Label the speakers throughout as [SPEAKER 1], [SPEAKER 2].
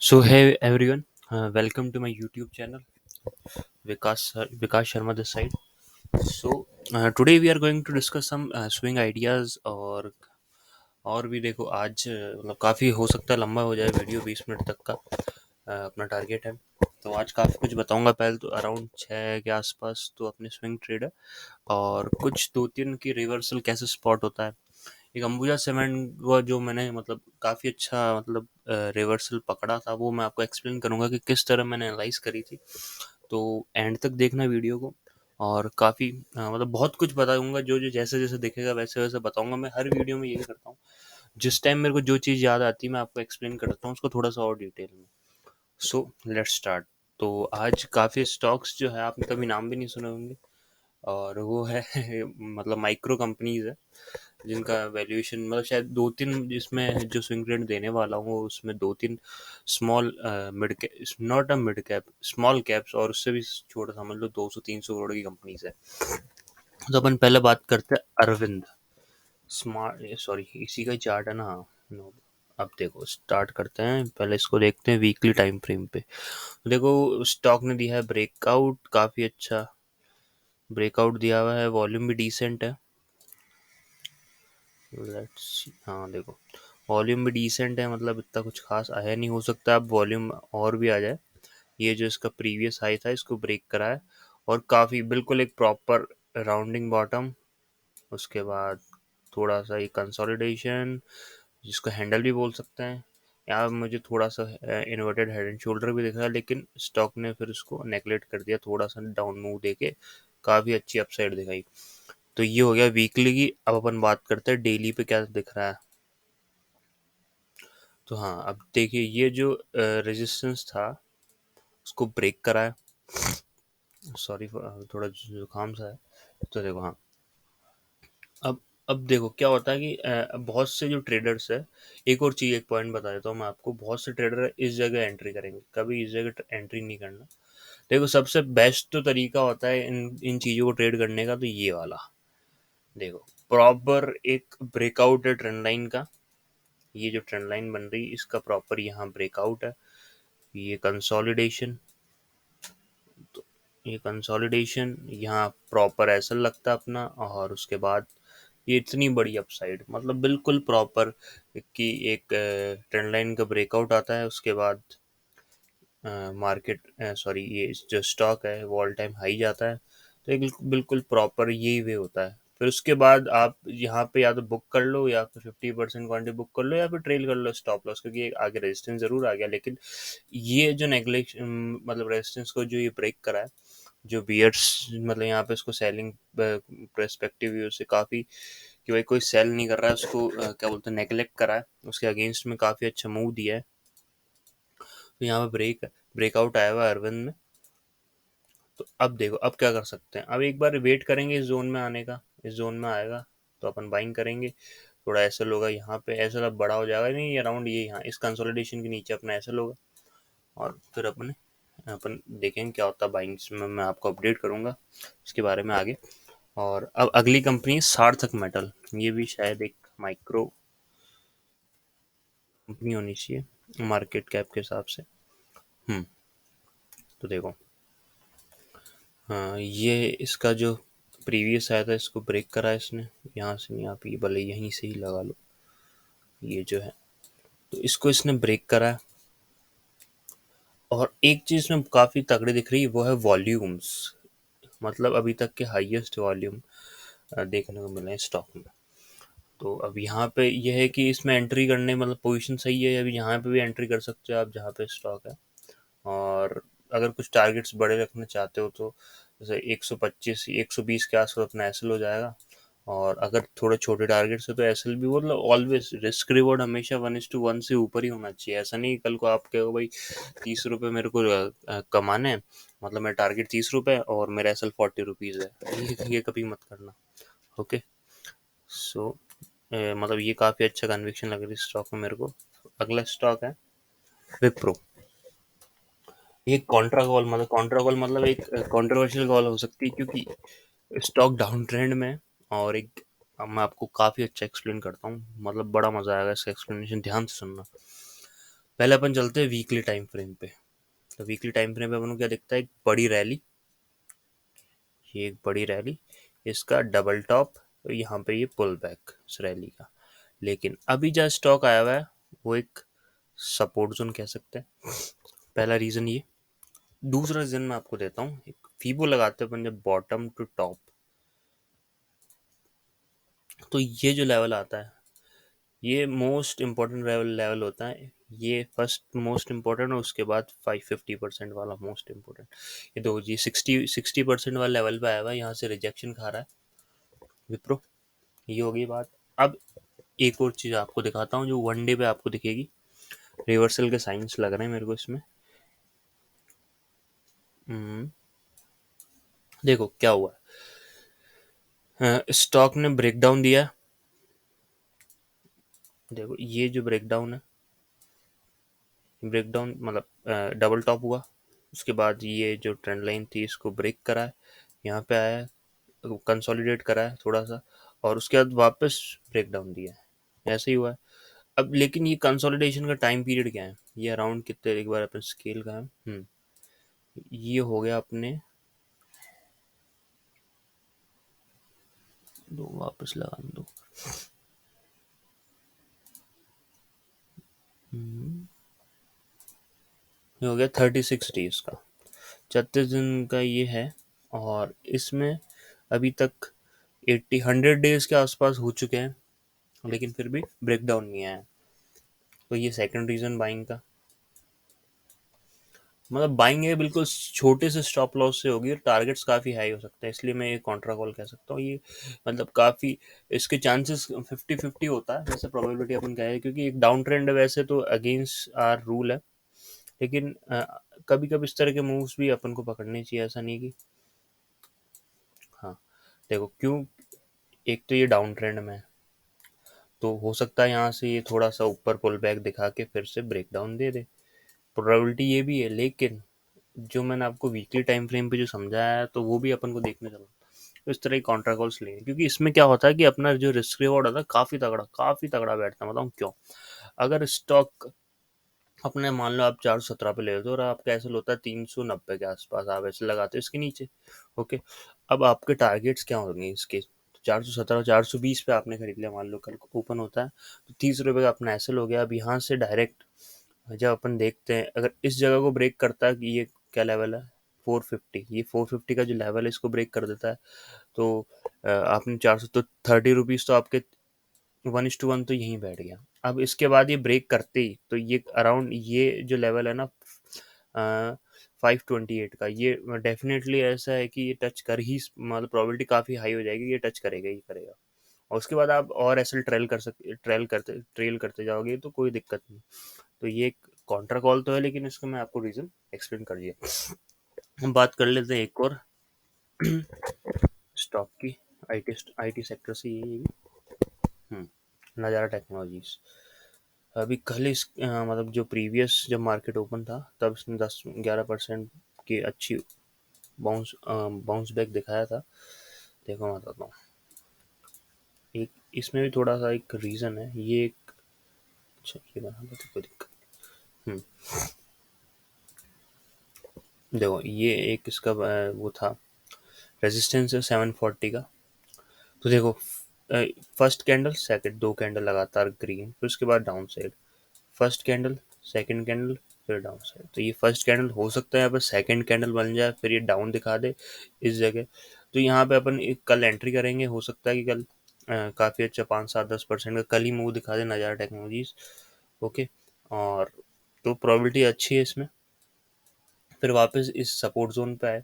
[SPEAKER 1] So hey everyone, welcome to my YouTube channel. Vikas Sharma this side. Today we are going to discuss some swing ideas और भी देखो आज मतलब काफ़ी हो सकता है लंबा हो जाए वीडियो 20 मिनट तक का अपना टारगेट है। तो आज काफ़ी कुछ बताऊंगा। पहले तो अराउंड 6 के आसपास तो अपने स्विंग ट्रेड है और कुछ दो तीन की रिवर्सल कैसे स्पॉट होता है। एक अंबुजा सीमेंट को जो मैंने मतलब काफ़ी अच्छा मतलब रिवर्सल पकड़ा था वो मैं आपको एक्सप्लेन करूंगा कि किस तरह मैंने एनालाइज करी थी। तो एंड तक देखना वीडियो को और काफ़ी मतलब बहुत कुछ बताऊंगा। जो जो जैसे जैसे दिखेगा वैसे वैसे बताऊंगा। मैं हर वीडियो में यही करता हूँ। जिस टाइम मेरे को जो चीज़ याद आती है मैं आपको एक्सप्लेन करता हूँ उसको थोड़ा सा और डिटेल में। So let's start. तो आज काफ़ी स्टॉक्स जो है आपने कभी नाम भी नहीं सुने होंगे और वो है मतलब माइक्रो कंपनीज है जिनका वैल्यूएशन मतलब शायद दो तीन जिसमें जो स्विंग ट्रेड देने वाला हूँ उसमें दो तीन small mid cap not a mid cap small caps और उससे भी छोटा समझ लो 200-300 करोड़ की कंपनीज है। तो अपन पहले बात करते हैं अरविंद स्मार्ट सॉरी इसी का ही चार्ट है ना। हाँ, नो। अब देखो स्टार्ट करते हैं। पहले इसको देखते हैं वीकली टाइम फ्रेम पे। देखो स्टॉक ने दिया है ब्रेकआउट काफ़ी अच्छा ब्रेकआउट दिया हुआ है। वॉल्यूम भी डिसेंट है। लेट्स हाँ देखो वॉल्यूम भी डिसेंट है मतलब इतना कुछ खास आया नहीं। हो सकता है अब वॉल्यूम और भी आ जाए। ये जो इसका प्रीवियस हाई था इसको ब्रेक करा है और काफ़ी बिल्कुल एक प्रॉपर राउंडिंग बॉटम। उसके बाद थोड़ा सा ये कंसोलिडेशन जिसको हैंडल भी बोल सकते हैं। यहाँ मुझे थोड़ा सा इन्वर्टेड हेड एंड शोल्डर भी दिख रहा है लेकिन स्टॉक ने फिर उसको नेगलेक्ट कर दिया। थोड़ा सा डाउन मूव देके काफ़ी अच्छी अपसाइड दिखाई। तो ये हो गया वीकली की। अब अपन बात करते हैं डेली पे क्या दिख रहा है। तो हाँ अब देखिए ये जो रेजिस्टेंस था उसको ब्रेक करा है। सॉरी थोड़ा जुकाम सा है। तो देखो हाँ अब अब देखो क्या होता है कि बहुत से जो ट्रेडर्स है। एक और चीज़ एक पॉइंट बता देता हूँ मैं आपको। बहुत से ट्रेडर इस जगह एंट्री करेंगे कभी इस जगह एंट्री नहीं करना। देखो सबसे बेस्ट तो तरीका होता है इन इन चीज़ों को ट्रेड करने का तो ये वाला। देखो प्रॉपर एक ब्रेकआउट है ट्रेंड लाइन का। ये जो ट्रेंड लाइन बन रही है इसका प्रॉपर यहाँ ब्रेकआउट है। ये कंसोलिडेशन तो ये कंसोलिडेशन यहाँ प्रॉपर ऐसा लगता है अपना और उसके बाद ये इतनी बड़ी अपसाइड मतलब बिल्कुल प्रॉपर कि एक ट्रेंड लाइन का ब्रेकआउट आता है। उसके बाद मार्केट सॉरी ये जो स्टॉक है वो ऑल टाइम हाई जाता है। तो एक बिल्कुल प्रॉपर यही वे होता है। फिर उसके बाद आप यहाँ पे या तो बुक कर लो या फिर 50% क्वांटिटी बुक कर लो या फिर ट्रेल कर लो स्टॉप लॉस क्योंकि आगे रेजिस्टेंस जरूर आ गया लेकिन ये जो नेग्लेक्ट मतलब रेजिस्टेंस को जो ये ब्रेक करा है। जो बियर्स मतलब यहाँ पे उसको सेलिंग पर्सपेक्टिव व्यू से काफ़ी कि भाई कोई सेल नहीं कर रहा है उसको क्या बोलते हैं नेग्लेक्ट करा है। उसके अगेंस्ट में काफ़ी अच्छा मूव दिया है। तो यहाँ पे ब्रेकआउट आया हुआ है अरविंद में। तो अब देखो अब क्या कर सकते हैं। अब एक बार वेट करेंगे इस जोन में आने का। इस जोन में आएगा तो अपन बाइंग करेंगे। थोड़ा ऐसा होगा यहाँ पे ऐसा बड़ा हो जाएगा नहीं अराउंड ये यहाँ इस कंसोलिडेशन के नीचे अपना ऐसा होगा और फिर अपन देखेंगे क्या होता है। बाइंग्स में मैं आपको अपडेट करूंगा इसके बारे में आगे। और अब अगली कंपनी है सार्थक मेटल। ये भी शायद एक माइक्रो कंपनी होनी चाहिए मार्केट कैप के हिसाब से। हम्म तो देखो हाँ ये इसका जो प्रीवियस आया था इसको ब्रेक करा है इसने। यहाँ से नहीं आप ये भले यहीं से ही लगा लो। ये जो है तो इसको इसने ब्रेक करा है। और एक चीज में काफी तगड़ी दिख रही है वो है वॉल्यूम्स। मतलब अभी तक के हाईएस्ट वॉल्यूम देखने को मिले हैं स्टॉक में। तो अब यहाँ पे यह है कि इसमें एंट्री करने मतलब पोजीशन सही है। अभी यहाँ पे भी एंट्री कर सकते हो आप जहाँ पे स्टॉक है। और अगर कुछ टारगेट्स बड़े रखना चाहते हो तो जैसे 125 120 के आसपास अपना एसएल हो जाएगा। और अगर थोड़े छोटे टारगेट्स है तो एसएल भी मतलब ऑलवेज रिस्क रिवॉर्ड हमेशा 1:1 से ऊपर ही होना चाहिए। ऐसा नहीं कल को आप कहो भाई 30 रुपये मेरे को कमाने हैं मतलब मेरा टारगेट 30 रुपये और मेरा एसएल 40 रुपीज़ है। ये कभी मत करना। ओके। सो मतलब ये काफ़ी अच्छा कन्विक्शन लग रही है स्टॉक में मेरे को। अगला स्टॉक है विप्रो। ये कॉन्ट्रा कॉल मतलब एक कंट्रोवर्शियल कॉल हो सकती है क्योंकि स्टॉक डाउन ट्रेंड में है। और एक अब मैं आपको काफ़ी अच्छा एक्सप्लेन करता हूँ मतलब बड़ा मज़ा आएगा इसका एक्सप्लेनेशन ध्यान से सुनना। पहले अपन चलते हैं वीकली टाइम फ्रेम पे। तो वीकली टाइम फ्रेम पे अपन को क्या दिखता है, एक बड़ी रैली, ये एक बड़ी रैली, इसका डबल टॉप, यहाँ पे ये पुल बैक इस रैली का। लेकिन अभी जो स्टॉक आया हुआ है वो एक सपोर्ट जोन कह सकते हैं, पहला रीजन ये। दूसरा रीजन मैं आपको देता हूँ, एक फीबो लगाते हैं अपन जब बॉटम टू टॉप, तो ये जो लेवल आता है ये मोस्ट इम्पोर्टेंट लेवल लेवल होता है। ये फर्स्ट मोस्ट इम्पोर्टेंट और उसके बाद 550% वाला मोस्ट इम्पोर्टेंट। ये दो जी 60% वाला लेवल पे आया हुआ है, यहाँ से रिजेक्शन खा रहा है विप्रो, ये होगी बात। अब एक और चीज़ आपको दिखाता हूँ जो वन डे पे आपको दिखेगी, रिवर्सल के साइंस लग रहे हैं मेरे को इसमें। हम्म, देखो क्या हुआ, स्टॉक ने ब्रेकडाउन दिया। देखो ये जो ब्रेकडाउन है, ब्रेकडाउन मतलब डबल टॉप हुआ, उसके बाद ये जो ट्रेंड लाइन थी इसको ब्रेक करा है, यहाँ पे आया है, कंसोलिडेट करा है थोड़ा सा, और उसके बाद वापस ब्रेकडाउन दिया है, ऐसे ही हुआ है। अब लेकिन ये कंसोलिडेशन का टाइम पीरियड क्या है, ये अराउंड कितने, एक बार अपन स्केल का है, ये हो गया अपने, दो वापस लगा दो, हम्म, ये हो गया 36 डेज का, 36 दिन का ये है। और इसमें अभी तक 100 डेज के आसपास हो चुके हैं, लेकिन फिर भी ब्रेकडाउन नहीं आया। तो ये सेकंड रीजन बाइंग का, मतलब बाइंग है बिल्कुल छोटे से स्टॉप लॉस से होगी और टारगेट्स काफ़ी हाई हो सकते हैं, इसलिए मैं ये कॉन्ट्रा कॉल कह सकता हूँ। ये मतलब काफ़ी, इसके चांसेस 50-50 होता है जैसे प्रोबेबिलिटी अपन कहे, क्योंकि एक डाउन ट्रेंड है वैसे तो अगेंस्ट आर रूल है, लेकिन कभी कभी इस तरह के मूव्स भी अपन को पकड़ने चाहिए, ऐसा नहीं कि, हाँ देखो क्यों, एक तो ये डाउन ट्रेंड में है, तो हो सकता है यहाँ से ये थोड़ा सा ऊपर पुल बैक दिखा के फिर से ब्रेकडाउन दे दे, प्रोबेबिलिटी ये भी है। लेकिन जो मैंने आपको वीकली टाइम फ्रेम पे जो समझाया है तो वो भी अपन को देखने चलो, तो इस तरह की कॉन्ट्रा कॉल्स लेंगे, क्योंकि इसमें क्या होता है कि अपना जो रिस्क रिवॉर्ड होता है काफी तगड़ा बैठता है। बताऊँ क्यों, अगर स्टॉक अपने मान लो आप 417 पे ले लेते हो और आपका ऐसे होता है 390 के आसपास, आप ऐसे लगाते हो इसके नीचे, ओके, अब आपके टारगेट्स क्या होंगे इसके, 417 420 पे आपने खरीद लिया, मान लो कल ओपन होता है तो 30 रुपये का अपना ऐसे हो गया। अब यहाँ से डायरेक्ट जब अपन देखते हैं अगर इस जगह को ब्रेक करता है कि ये क्या लेवल है, 450, ये 450 का जो लेवल है इसको ब्रेक कर देता है, तो आपने 400, तो 30 रुपीज़ तो आपके 1:1 तो यहीं बैठ गया। अब इसके बाद ये ब्रेक करते ही तो ये अराउंड ये जो लेवल है ना 528 का, ये डेफिनेटली ऐसा है कि ये टच कर ही, मतलब प्रोबेबिलिटी काफ़ी हाई हो जाएगी, ये टच करेगा ही करेगा। और उसके बाद आप और ऐसे ट्रेल करते जाओगे तो कोई दिक्कत नहीं। तो ये एक कॉन्ट्रा कॉल तो है, लेकिन इसका मैं आपको रीज़न एक्सप्लेन कर दिया। हम बात कर लेते हैं एक और स्टॉक की, आईटी सेक्टर से, ये नज़ारा टेक्नोलॉजीज। अभी कल मतलब जो प्रीवियस जब मार्केट ओपन था तब इसने 10-11% की अच्छी बाउंस बैक दिखाया था। देखो मैं बताता हूँ, एक इसमें भी थोड़ा सा एक रीज़न है, ये एक, अच्छा ये बना देते कोई दिक्कत। हम्म, देखो ये एक इसका वो था, रेजिस्टेंस है 740 का। तो देखो फर्स्ट कैंडल, सेकंड, दो कैंडल लगातार ग्रीन, फिर उसके बाद down side, first candle, second candle, फिर डाउन साइड। तो ये फर्स्ट कैंडल हो सकता है यहाँ पर सेकंड कैंडल बन जाए, फिर ये डाउन दिखा दे इस जगह। तो यहाँ पे अपन एक कल एंट्री करेंगे, हो सकता है कि कल काफ़ी अच्छा 5-7-10% का कल ही मूव दिखा दे नज़ारा टेक्नोलॉजीज, ओके। और तो प्रोबेबिलिटी अच्छी है इसमें, फिर वापस इस सपोर्ट जोन पे आए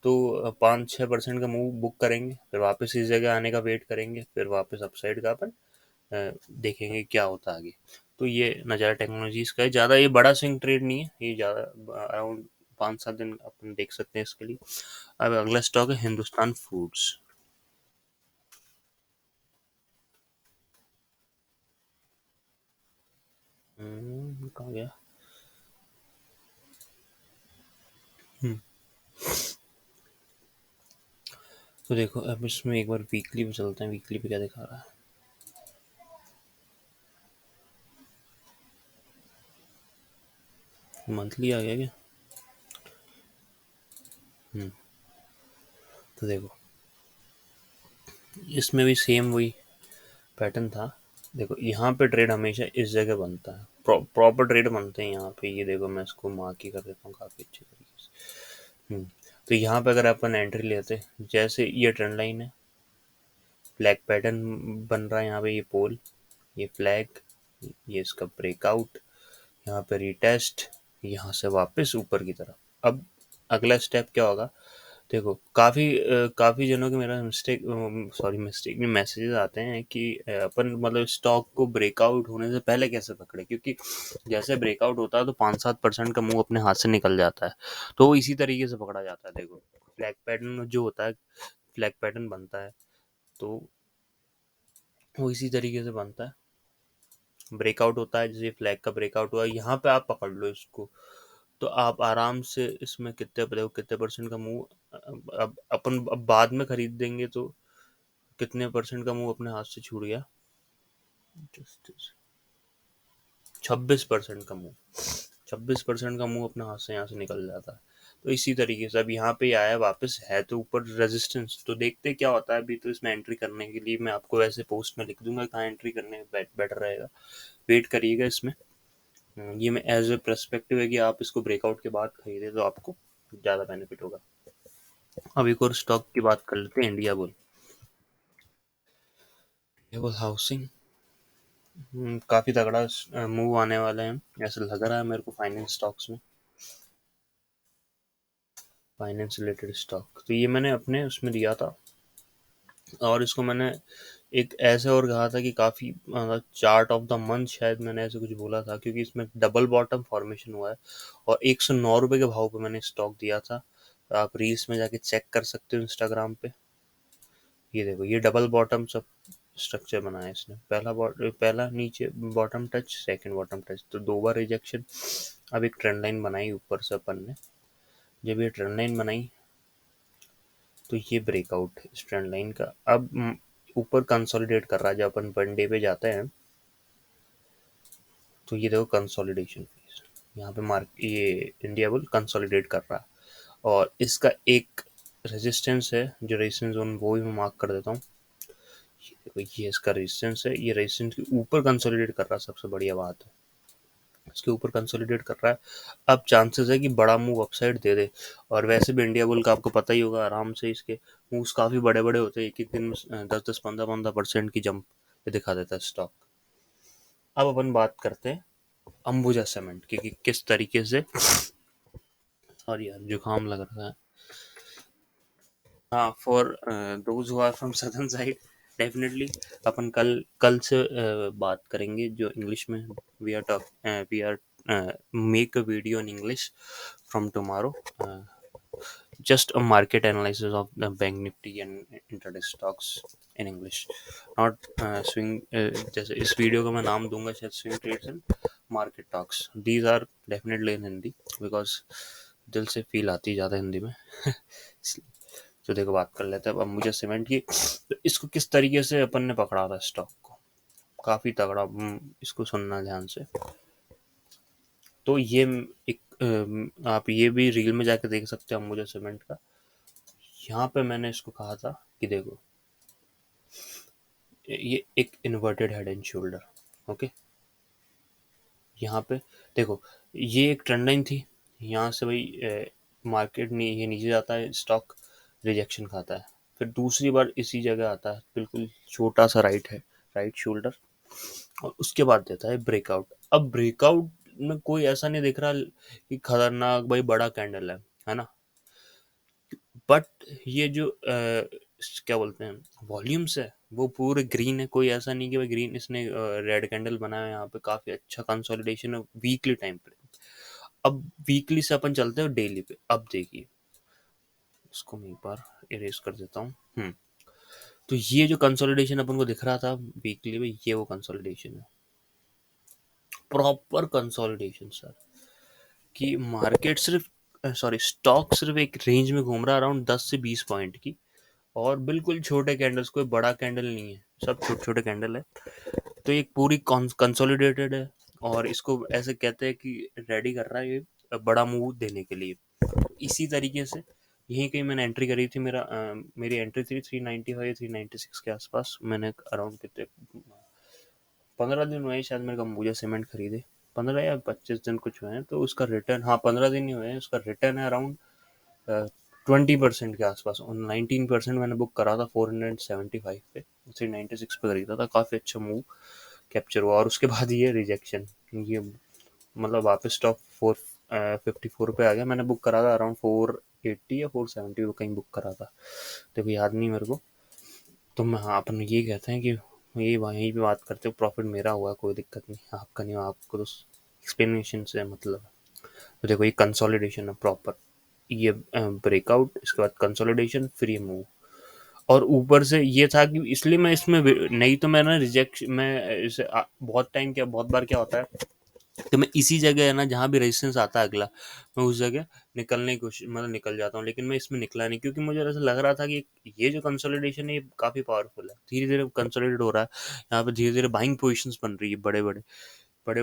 [SPEAKER 1] तो 5-6% का मूव बुक करेंगे, फिर वापस इस जगह आने का वेट करेंगे, फिर वापस अपसाइड का अपन देखेंगे क्या होता है आगे। तो ये नज़ारा टेक्नोलॉजीज का है, ज़्यादा ये बड़ा स्विंग ट्रेड नहीं है, ये ज़्यादा अराउंड 5-7 दिन अपन देख सकते हैं इसके लिए। अब अगला स्टॉक है हिंदुस्तान फूड्स। कहाँ गया, हम्म, तो देखो अब इसमें एक बार वीकली पे चलते हैं, वीकली पे क्या दिखा रहा मंथली आ गया क्या? तो देखो, इसमें भी सेम वही पैटर्न था। देखो यहाँ पे ट्रेड हमेशा इस जगह बनता है, प्रॉपर ट्रेड बनते हैं यहाँ पे। ये देखो, मैं इसको मार्क ही कर देता हूँ काफ़ी अच्छे तरीके से। तो यहाँ पे अगर अपन एंट्री लेते, जैसे ये ट्रेंड लाइन है, फ्लैग पैटर्न बन रहा है यहाँ पे, ये पोल, ये फ्लैग, ये इसका ब्रेकआउट, यहाँ पे रिटेस्ट, यहाँ से वापस ऊपर की तरफ। अब अगला स्टेप क्या होगा? देखो, काफ़ी जनों के मेरा मिस्टेक में मैसेजेस आते हैं कि अपन मतलब स्टॉक को ब्रेकआउट होने से पहले कैसे पकड़े, क्योंकि जैसे ब्रेकआउट होता है तो 5-7% का मूव अपने हाथ से निकल जाता है, तो वो इसी तरीके से पकड़ा जाता है। देखो, फ्लैग पैटर्न जो होता है, फ्लैग पैटर्न बनता है, तो वो इसी तरीके से बनता है। ब्रेकआउट होता है, जैसे फ्लैग का ब्रेकआउट हुआ, यहाँ पे आप पकड़ लो इसको, तो आप आराम से इसमें कितने परसेंट का मूव, अब अपन अब बाद में खरीद देंगे तो कितने परसेंट का मूव अपने हाथ से छूट गया? 26% का मूव, 26% का मूव अपने हाथ से यहाँ से निकल जाता है। तो इसी तरीके से अब यहाँ पे आया वापस, है तो ऊपर रेजिस्टेंस, तो देखते क्या होता है। अभी तो इसमें एंट्री करने के लिए मैं आपको वैसे पोस्ट में लिख दूंगा कहाँ एंट्री करने बेटर रहेगा, वेट करिएगा इसमें। ये मैं एज ए पर्सपेक्टिव है कि आप इसको ब्रेकआउट के बाद खरीदे तो आपको ज़्यादा बेनिफिट होगा। अब एक और स्टॉक की बात कर लेते हैं, India bull. India bull housing, काफ़ी तगड़ा मूव आने वाला है, ऐसा लग रहा है मेरे को फाइनेंस स्टॉक्स में, फाइनेंस रिलेटेड स्टॉक। तो ये मैंने अपने उसमें दिया था, और इसको मैंने एक ऐसे और कहा था कि काफ़ी चार्ट ऑफ द मंथ शायद मैंने ऐसे कुछ बोला था, क्योंकि इसमें डबल बॉटम फॉर्मेशन हुआ है, और 109 रुपये के भाव पे मैंने स्टॉक दिया था। आप रील्स में जाके चेक कर सकते हो इंस्टाग्राम पे। ये देखो, ये डबल बॉटम सब स्ट्रक्चर बनाया इसने, पहला नीचे bottom touch, second bottom touch, तो 2 बार रिजेक्शन। अब एक ट्रेंड लाइन बनाई ऊपर से अपन ने, जब ये ट्रेंड लाइन बनाई तो ये ब्रेकआउट इस ट्रेंड लाइन का अब ऊपर कंसोलिडेट कर रहा है। जब अपन 1 डे पे जाते हैं तो ये देखो कंसोलिडेशन फेज, यहाँ पे मार्क ये इंडिया बुल कंसोलिडेट कर रहा है, और इसका एक रेजिस्टेंस है, जो रेजिस्टेंस जोन वो भी मैं मार्क कर देता हूँ। ये देखो, ये इसका रेजिस्टेंस है, ये रेजिस्टेंस के ऊपर कंसोलिडेट कर रहा है, सबसे बढ़िया बात है इसके ऊपर कंसोलिडेट कर रहा है। अब चांसेस है कि बड़ा मूव अपसाइड दे दे, और वैसे भी इंडिया बुल का आपको पता ही होगा, आराम से इसके मूव्स काफ़ी बड़े बड़े होते हैं, एक एक दिन में 10-10, 15-15% की जंप दिखा देता है स्टॉक। अब अपन बात करते हैं अंबुजा सीमेंट की, कि किस तरीके से, और यार जुकाम लग रहा है। हाँ, for those who are from southern side, definitely अपन कल कल से बात करेंगे जो इंग्लिश में। We are make a video in English from tomorrow, just a market analysis of the bank nifty and intraday stocks in english, not swing, जैसे इस वीडियो का मैं नाम दूंगा शायद swing trades and market talks, these are definitely in Hindi, because दिल से feel आती है ज़्यादा हिंदी में। इसलिए। तो देखो, बात कर लेते हैं अब मुझे सीमेंट की, तो इसको किस तरीके से अपन ने पकड़ा था स्टॉक को, काफ़ी तगड़ा। इसको सुनना ध्यान से। तो ये एक आप ये भी रील में जाके देख सकते हो मुझे सीमेंट का। यहाँ पे मैंने इसको कहा था कि देखो, ये एक inverted head and shoulder, okay. यहाँ पे देखो, ये एक ट्रेंड लाइन थी, यहाँ से भाई मार्केट ये नीचे जाता है, स्टॉक रिजेक्शन खाता है, फिर दूसरी बार इसी जगह आता है, बिल्कुल छोटा सा राइट है, राइट शोल्डर, और उसके बाद देता है ब्रेकआउट। अब ब्रेकआउट में कोई ऐसा नहीं दिख रहा कि खतरनाक भाई बड़ा कैंडल है ना, बट ये जो क्या बोलते हैं वॉल्यूम्स है, वो पूरे ग्रीन है, कोई ऐसा नहीं कि भाई ग्रीन, इसने रेड कैंडल बनाया है, यहाँ पे काफी अच्छा कंसोलिडेशन है वीकली टाइम पे। अब वीकली से अपन चलते हैं डेली पे। अब देखिए, इसको मैं एक बार इरेज कर देता हूँ। तो ये जो कंसोलिडेशन अपन को दिख रहा था वीकली में, ये वो कंसोलिडेशन है, प्रॉपर कंसोलिडेशन सर, कि मार्केट सिर्फ सॉरी स्टॉक सिर्फ एक रेंज में घूम रहा है अराउंड 10 से 20 पॉइंट की, और बिल्कुल छोटे कैंडल्स, कोई बड़ा कैंडल नहीं है, सब छोटे छोटे कैंडल है। तो ये पूरी कंसोलिडेटेड है, और इसको ऐसे कहते हैं कि रेडी कर रहा है ये बड़ा मूव देने के लिए। इसी तरीके से यहीं कहीं मैंने एंट्री करी थी। मेरी एंट्री थी 395 396 के आसपास। मैंने अराउंड कितने 15 दिन हुए हैं शायद मेरे को अंबुजा सीमेंट खरीदे, 15 या 25 दिन कुछ हुए हैं। तो उसका रिटर्न, हाँ 15 दिन ही हुए हैं, उसका रिटर्न है अराउंड 20% के आसपास। और 19% मैंने बुक करा था 475 पे, 396 पे खरीदा था। काफ़ी अच्छा मूव कैप्चर हुआ। और उसके बाद ये रिजेक्शन, ये मतलब वापस स्टॉक 454 पे आ गया। मैंने बुक करा था अराउंड 480 या 470 पे कहीं बुक करा था, देखो याद नहीं मेरे को। तो मैं, हाँ, अपन ये कहते हैं कि ये वहीं पे बात करते हो, प्रॉफिट मेरा हुआ, कोई दिक्कत नहीं, आपका नहीं हुआ, आपको तो एक्सप्लेनेशन से मतलब है। तो देखो ये कंसोलिडेशन है प्रॉपर, ये ब्रेकआउट, इसके बाद कंसोलिडेशन, फिर ये मूव। और ऊपर से ये था कि इसलिए मैं इसमें नहीं तो मैं ना रिजेक्ट, मैं इसे बहुत टाइम क्या, बहुत बार क्या होता है कि मैं इसी जगह है ना जहाँ भी रेजिस्टेंस आता है अगला, मैं उस जगह निकलने की कोशिश, मतलब निकल जाता हूँ। लेकिन मैं इसमें निकला नहीं, क्योंकि मुझे ऐसा लग रहा था कि ये जो कंसोलिडेशन है ये काफ़ी पावरफुल है, धीरे धीरे कंसोलिडेट हो रहा है। यहाँ पे धीरे धीरे बाइंग पोजिशंस बन रही है, बड़े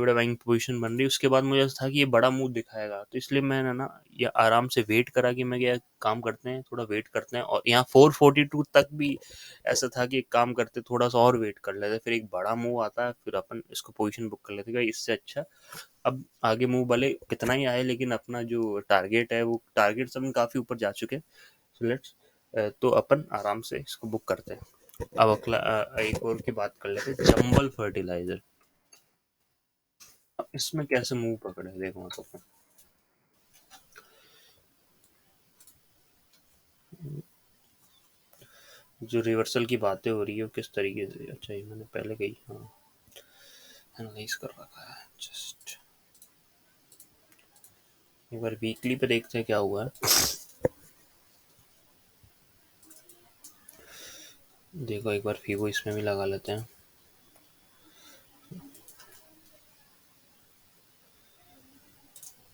[SPEAKER 1] बड़े बाइंग पोजीशन बन रही है। उसके बाद मुझे ऐसा था कि ये बड़ा मूव दिखाएगा, तो इसलिए मैंने ना ये आराम से वेट करा कि मैं क्या काम करते हैं, थोड़ा वेट करते हैं। और यहाँ 442 तक भी ऐसा था कि एक काम करते, थोड़ा सा और वेट कर लेते, फिर एक बड़ा मूव आता है, फिर अपन इसको पोजीशन बुक कर लेते हैं। इससे अच्छा अब आगे मूव भले कितना ही आए, लेकिन अपना जो टारगेट है वो टारगेट सब काफ़ी ऊपर जा चुके हैं। सो लेट्स, तो अपन आराम से इसको बुक करते हैं। अब अगला एक और की बात कर लेते हैं, चंबल फर्टिलाइजर। इसमें कैसे मुंह पकड़े, देखो तो जो रिवर्सल की बातें हो रही है वो किस तरीके से, अच्छा ये मैंने पहले कही, हाँ एनालाइज कर रखा है। जस्ट एक बार वीकली पे देखते हैं क्या हुआ है। देखो एक बार फीबो इसमें भी लगा लेते हैं।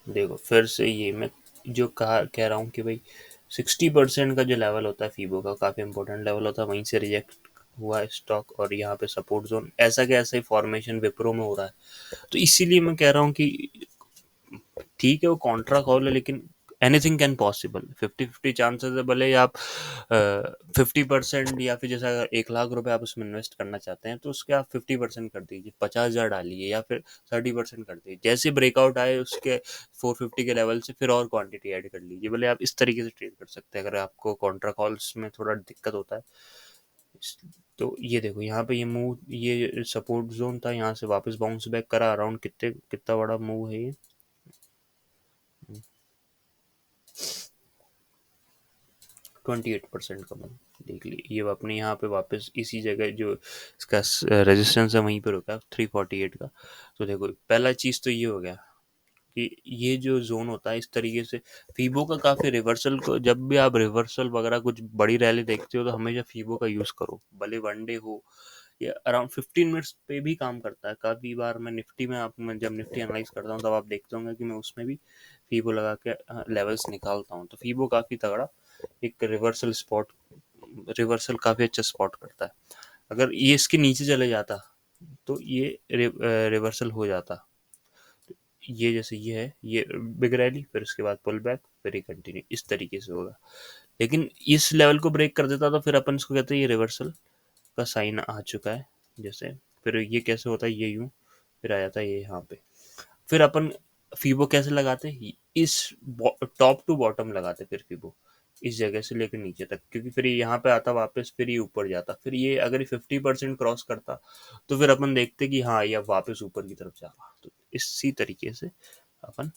[SPEAKER 1] देखो फिर से ये मैं जो कह रहा हूँ कि भाई 60% का जो लेवल होता है फीबो का, काफ़ी इंपॉर्टेंट लेवल होता है, वहीं से रिजेक्ट हुआ है स्टॉक। और यहाँ पे सपोर्ट जोन ऐसा के ऐसा ही फॉर्मेशन विप्रो में हो रहा है। तो इसीलिए मैं कह रहा हूँ कि ठीक है वो कॉन्ट्रा कॉल है, लेकिन एनीथिंग कैन पॉसिबल, 50-50 चांसेस है। भले ही आप 50% या फिर जैसा अगर 1 लाख रुपए आप उसमें इन्वेस्ट करना चाहते हैं तो उसके आप 50% कर दीजिए, 50,000 डालिए, या फिर 30% कर दीजिए। जैसे ब्रेकआउट आए उसके 450 के लेवल से, फिर और क्वांटिटी ऐड कर लीजिए। भले आप इस तरीके से ट्रेड कर सकते हैं अगर आपको कॉन्ट्रा कॉल्स में थोड़ा दिक्कत होता है। तो ये देखो यहाँ पे ये मूव, ये सपोर्ट जोन था, यहाँ से वापस बाउंस बैक करा। अराउंड कितना बड़ा मूव है ये, 28% का बन, देख ली। ये अपने यहाँ पे वापस इसी जगह जो इसका रेजिस्टेंस है वहीं पे रुका 348 का। तो देखो पहला चीज़ तो ये हो गया कि ये जो जोन होता है इस तरीके से फीबो का काफ़ी रिवर्सल को, जब भी आप रिवर्सल वगैरह कुछ बड़ी रैली देखते हो तो हमेशा फीबो का यूज़ करो, भले वनडे हो या अराउंड 15 मिनट्स पे भी काम करता है। काफ़ी बार मैं निफ्टी में, आप मैं जब निफ्टी एनालाइज करता हूँ तब आप देखते होंगे कि मैं उसमें भी फीबो लगा के लेवल्स निकालता हूँ। तो फीबो काफ़ी तगड़ा एक रिवर्सल काफ़ी अच्छा स्पॉट करता है। अगर ये इसके नीचे चले जाता तो ये रिवर्सल हो जाता। ये जैसे ये है, ये बिग रैली, फिर उसके बाद पुल बैक, फिर ये कंटिन्यू इस तरीके से होगा। लेकिन इस लेवल को ब्रेक कर देता तो फिर अपन इसको कहते हैं ये रिवर्सल का साइन आ चुका है जैसे। फिर ये कैसे होता है, ये यूं फिर आ जाता है ये यहाँ पे। फिर अपन फीबो कैसे लगाते हैं, इस टॉप टू बॉटम लगाते फिर फीबो इस जगह से लेकर नीचे तक, क्योंकि फिर ये यहाँ पे आता वापस, फिर ये ऊपर जाता, फिर ये अगर ये 50% क्रॉस करता तो फिर अपन देखते कि हाँ ये अब वापस ऊपर की तरफ जा रहा। तो इसी तरीके से अपन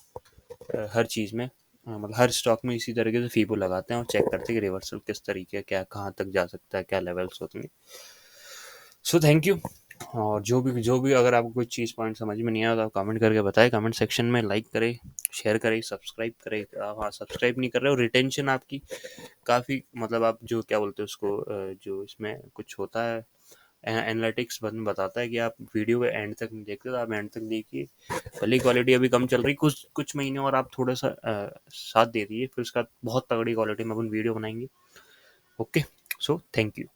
[SPEAKER 1] हर चीज़ में, मतलब हर स्टॉक में इसी तरीके से फीबो लगाते हैं और चेक करते हैं कि रिवर्सल किस तरीके का, क्या कहाँ तक जा सकता है, क्या लेवल्स होते हैं। So thank you. और जो भी अगर आपको कोई चीज़ पॉइंट समझ में नहीं आया तो आप कमेंट करके बताएं, कमेंट सेक्शन में। लाइक करें, शेयर करें, सब्सक्राइब करें। आप हाँ सब्सक्राइब नहीं कर रहे हो, रिटेंशन आपकी काफ़ी, मतलब आप जो क्या बोलते हैं उसको, जो इसमें कुछ होता है एनालिटिक्स बताता है कि आप वीडियो के एंड तक नहीं देखते, तो आप एंड तक देखिए। भले क्वालिटी अभी कम चल रही, कुछ कुछ महीने और आप थोड़ा सा साथ दे दीजिए, फिर उसके बाद बहुत तगड़ी क्वालिटी में अपन वीडियो बनाएंगे। Okay, so thank you.